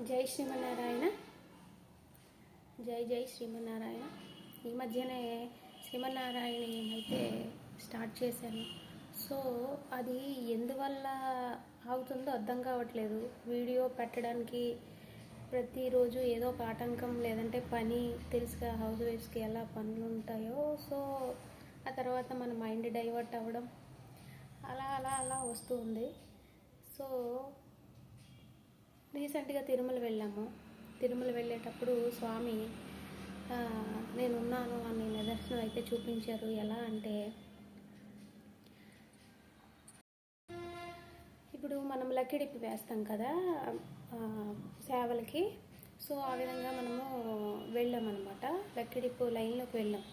జై శ్రీమన్నారాయణ. జై జై శ్రీమన్నారాయణ. ఈ మధ్యనే శ్రీమన్నారాయణ అయితే స్టార్ట్ చేశాను. సో అది ఎందువల్ల అవుతుందో అర్థం కావట్లేదు. వీడియో పెట్టడానికి ప్రతిరోజు ఏదో ఒక ఆటంకం, లేదంటే పని, తెలుసుగా హౌస్ వైఫ్స్కి ఎలా పనులు ఉంటాయో. సో ఆ తర్వాత మన మైండ్ డైవర్ట్ అవ్వడం అలా అలా అలా వస్తూ ఉంది. సో రీసెంట్గా తిరుమల వెళ్ళాము. తిరుమల వెళ్ళేటప్పుడు స్వామి నేనున్నాను అని నిదర్శనం అయితే చూపించారు. ఎలా అంటే, ఇప్పుడు మనం లక్కిడిప్పి వేస్తాం కదా సేవలకి. సో ఆ విధంగా మనము వెళ్ళామన్నమాట. లక్కిడిప్పు లైన్లోకి వెళ్ళాం.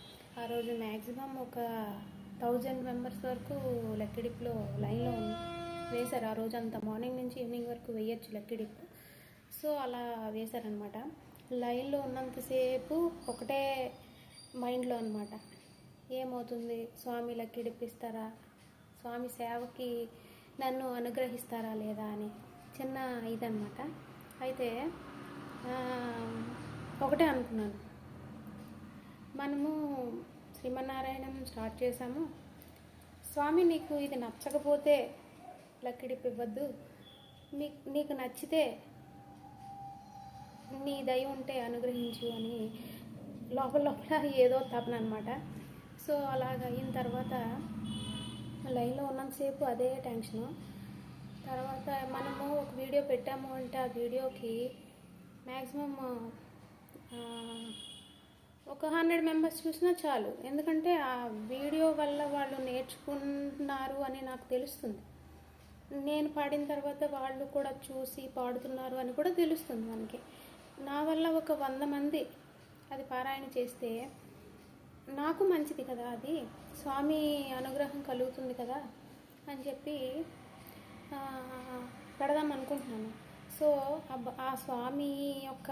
ఆ రోజు మ్యాక్సిమం ఒక 1000 మెంబర్స్ వరకు లక్కిడిప్పులో లైన్లో వేశారు. ఆ రోజు అంతా మార్నింగ్ నుంచి ఈవినింగ్ వరకు వేయచ్చు లక్కిడిప్పు. సో అలా వేశారనమాట. లైన్లో ఉన్నంతసేపు ఒకటే మైండ్లో అనమాట, ఏమవుతుంది, స్వామి లక్కిడిప్పిస్తారా, స్వామి సేవకి నన్ను అనుగ్రహిస్తారా లేదా అని చిన్న ఇదనమాట. అయితే ఒకటే అనుకున్నాను, మనము శ్రీమన్నారాయణం స్టార్ట్ చేశాము, స్వామి నీకు ఇది నచ్చకపోతే లక్కిడిప్పు ఇవ్వద్దు, నీకు నచ్చితే నీ దయ ఉంటే అనుగ్రహించు అని లోపల లోపల ఏదో తపన అనమాట. సో అలాగ అయిన తర్వాత లైన్లో ఉన్నంతసేపు అదే టెన్షను. తర్వాత మనము ఒక వీడియో పెట్టాము అంటే ఆ వీడియోకి మ్యాక్సిమం ఒక 100 మెంబర్స్ చూసినా చాలు. ఎందుకంటే ఆ వీడియో వల్ల వాళ్ళు నేర్చుకున్నారు అని నాకు తెలుస్తుంది. నేను పాడిన తర్వాత వాళ్ళు కూడా చూసి పాడుతున్నారు అని కూడా తెలుస్తుంది మనకి. నా వల్ల ఒక 100 మంది అది పారాయణ చేస్తే నాకు మంచిది కదా, అది స్వామి అనుగ్రహం కలుగుతుంది కదా అని చెప్పి పెడదాం అనుకుంటున్నాను. సో ఆ స్వామి యొక్క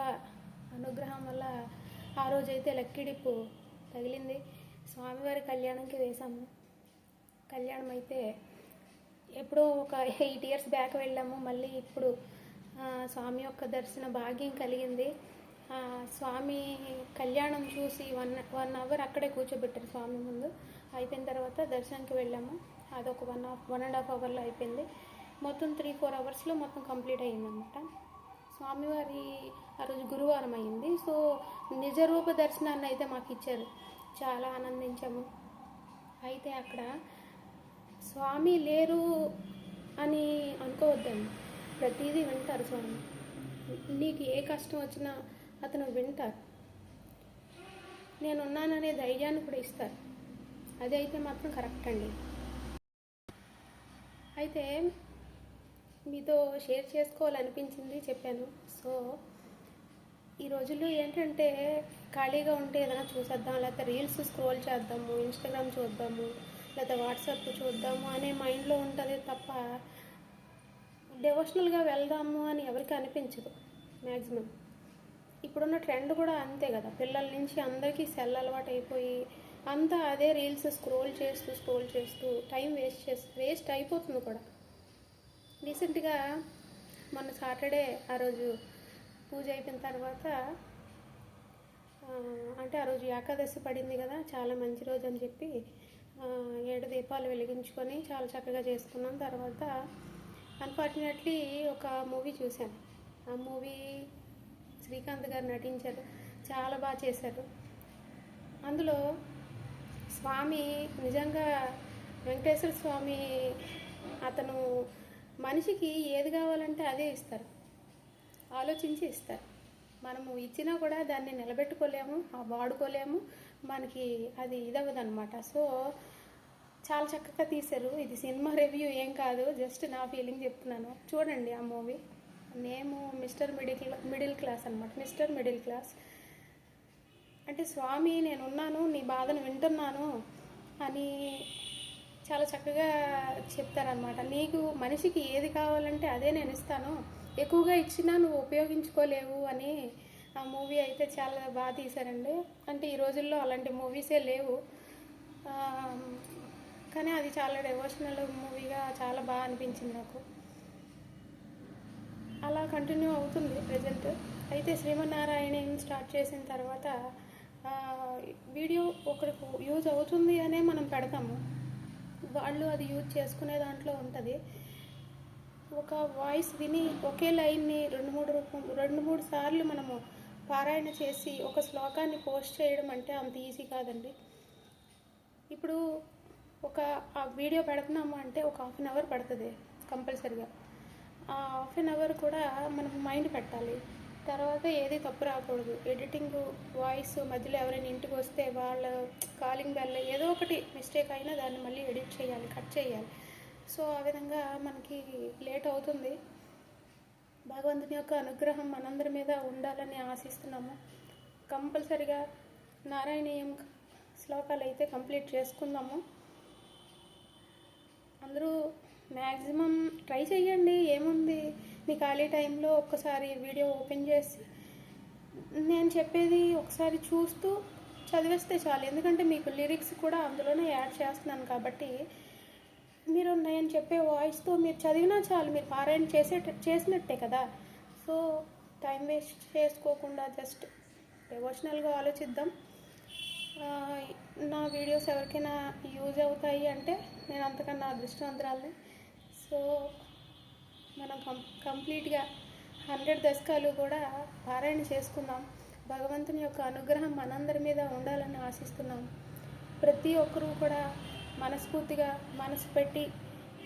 అనుగ్రహం వల్ల ఆ రోజైతే లక్కిడిప్పు తగిలింది. స్వామివారి కళ్యాణంకి వేశాము. కళ్యాణం అయితే ఎప్పుడో ఒక 8 years బ్యాక్ వెళ్ళాము. మళ్ళీ ఇప్పుడు స్వామి యొక్క దర్శన భాగ్యం కలిగింది. స్వామి కళ్యాణం చూసి 1 hour అక్కడే కూర్చోబెట్టారు స్వామి ముందు. అయిపోయిన తర్వాత దర్శనానికి వెళ్ళాము. అదొక 1.5 hourలో అయిపోయింది. మొత్తం 3-4 hours మొత్తం కంప్లీట్ అయ్యిందన్నమాట. స్వామివారి ఆ రోజు గురువారం అయింది. సో నిజరూప దర్శనాన్ని అయితే మాకు ఇచ్చారు. చాలా ఆనందించాము. అయితే అక్కడ స్వామి లేరు అని అనుకోవద్దండి, ప్రతిదీ వింటారు స్వామి. నీకు ఏ కష్టం వచ్చినా అతను వింటారు. నేనున్నాననే ధైర్యాన్ని కూడా ఇస్తారు. అది అయితే మాత్రం కరెక్ట్ అండి. అయితే మీతో షేర్ చేసుకోవాలనిపించింది, చెప్పాను. సో ఈ రోజుల్లో ఏంటంటే ఖాళీగా ఉంటే ఏదైనా చూసేద్దాం, లేకపోతే రీల్స్ స్క్రోల్ చేద్దాము, ఇన్స్టాగ్రామ్ చూద్దాము, లేకపోతే వాట్సాప్ చూద్దాము అనే మైండ్లో ఉంటుంది తప్ప డివోషనల్గా వెళ్దాము అని ఎవరికి అనిపించదు మ్యాక్సిమం. ఇప్పుడున్న ట్రెండ్ కూడా అంతే కదా, పిల్లల నుంచి అందరికీ సెల్ అలవాటు అయిపోయి అంతా అదే రీల్స్ స్క్రోల్ చేస్తూ టైం వేస్ట్ అయిపోతుంది కూడా. రీసెంట్గా మొన్న సాటర్డే ఆ రోజు పూజ అయిపోయిన తర్వాత, అంటే ఆ రోజు ఏకాదశి పడింది కదా, చాలా మంచి రోజు అని చెప్పి 7 దీపాలు వెలిగించుకొని చాలా చక్కగా చేసుకున్నాం. తర్వాత అన్ఫార్చునేట్లీ ఒక మూవీ చూశాను. ఆ మూవీ శ్రీకాంత్ గారు నటించారు, చాలా బాగా చేశారు. అందులో స్వామి నిజంగా వెంకటేశ్వర స్వామి అతను మనిషికి ఏది కావాలంటే అదే ఇస్తారు, ఆలోచించి ఇస్తారు. మనము ఇచ్చినా కూడా దాన్ని నిలబెట్టుకోలేము, వాడుకోలేము, మనకి అది ఇదవ్వదన్నమాట. సో చాలా చక్కగా తీశారు. ఇది సినిమా రివ్యూ ఏం కాదు, జస్ట్ నా ఫీలింగ్ చెప్తున్నాను. చూడండి ఆ మూవీ. నేము మిడిల్ క్లాస్ అనమాట. మిస్టర్ మిడిల్ క్లాస్ అంటే స్వామి నేనున్నాను, నీ బాధను వింటున్నాను అని చాలా చక్కగా చెప్తారనమాట. నీకు మనిషికి ఏది కావాలంటే అదే నేను ఇస్తాను, ఎక్కువగా ఇచ్చినా నువ్వు ఉపయోగించుకోలేవు అని ఆ మూవీ అయితే చాలా బాగా తీశారండి. అంటే ఈ రోజుల్లో అలాంటి మూవీసే లేవు, కానీ అది చాలా డివోషనల్ మూవీగా చాలా బాగా అనిపించింది నాకు. అలా కంటిన్యూ అవుతుంది ప్రజెంట్. అయితే శ్రీమన్నారాయణ స్టార్ట్ చేసిన తర్వాత ఆ, వీడియో ఒకరికి యూజ్ అవుతుంది అనే మనం పెడతాము, వాళ్ళు అది యూజ్ చేసుకునే దాంట్లో ఉంటుంది. ఒక వాయిస్ విని ఒకే లైన్ని రెండు మూడు సార్లు మనము పారాయణ చేసి ఒక శ్లోకాన్ని పోస్ట్ చేయడం అంటే అంత ఈజీ కాదండి. ఇప్పుడు ఆ వీడియో పెడుతున్నాము అంటే ఒక 1/2 అవర్ పడుతుంది కంపల్సరిగా. ఆ 1/2 అవర్ కూడా మనం మైండ్ పెట్టాలి. తర్వాత ఏది తప్పు రాకూడదు. ఎడిటింగ్, వాయిస్ మధ్యలో ఎవరైనా ఇంటికి వస్తే వాళ్ళ కాలింగ్ బెల్ ఏదో ఒకటి మిస్టేక్ అయినా దాన్ని మళ్ళీ ఎడిట్ చేయాలి, కట్ చేయాలి. సో ఆ విధంగా మనకి లేట్ అవుతుంది. భగవంతుని యొక్క అనుగ్రహం మనందరి మీద ఉండాలని ఆశిస్తున్నాము. కంపల్సరిగా నారాయణీయం శ్లోకాలు అయితే కంప్లీట్ చేసుకుందాము. అందరూ మ్యాక్సిమం ట్రై చేయండి. ఏముంది, మీ ఖాళీ టైంలో ఒక్కసారి వీడియో ఓపెన్ చేసి నేను చెప్పేది ఒకసారి చూస్తూ చదివేస్తే చాలు. ఎందుకంటే మీకు లిరిక్స్ కూడా అందులోనే యాడ్ చేస్తున్నాను కాబట్టి మీరు నేను చెప్పే వాయిస్తో మీరు చదివినా చాలు, మీరు పారాయణ చేసినట్టే కదా. సో టైం వేస్ట్ చేసుకోకుండా జస్ట్ డివోషనల్గా ఆలోచిద్దాం. నా వీడియోస్ ఎవరికైనా యూజ్ అవుతాయి అంటే నేను అంతకన్నా అదృష్టవంతురాలని. సో మనం కంప్లీట్గా 100 దశకాలు కూడా పారాయణ చేసుకుందాం. భగవంతుని యొక్క అనుగ్రహం మనందరి మీద ఉండాలని ఆశిస్తున్నాం. ప్రతి ఒక్కరూ కూడా మనస్ఫూర్తిగా మనసు పెట్టి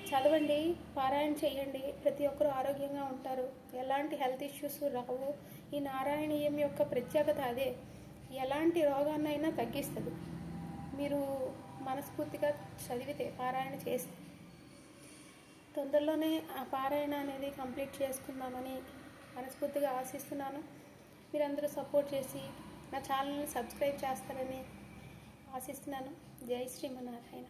చదవండి, పారాయణ చేయండి. ప్రతి ఒక్కరూ ఆరోగ్యంగా ఉంటారు, ఎలాంటి హెల్త్ ఇష్యూస్ రావు. ఈ నారాయణీయం యొక్క ప్రత్యేకత అదే, ఎలాంటి రోగాన్నైనా తగ్గిస్తుంది మీరు మనస్ఫూర్తిగా చదివితే, పారాయణ చేస్తే. తొందరలోనే ఆ పారాయణ అనేది కంప్లీట్ చేసుకుందామని మనస్ఫూర్తిగా ఆశిస్తున్నాను. మీరందరూ సపోర్ట్ చేసి నా ఛానల్ని సబ్స్క్రైబ్ చేస్తారని ఆశిస్తున్నాను. జై శ్రీమన్నారాయణ.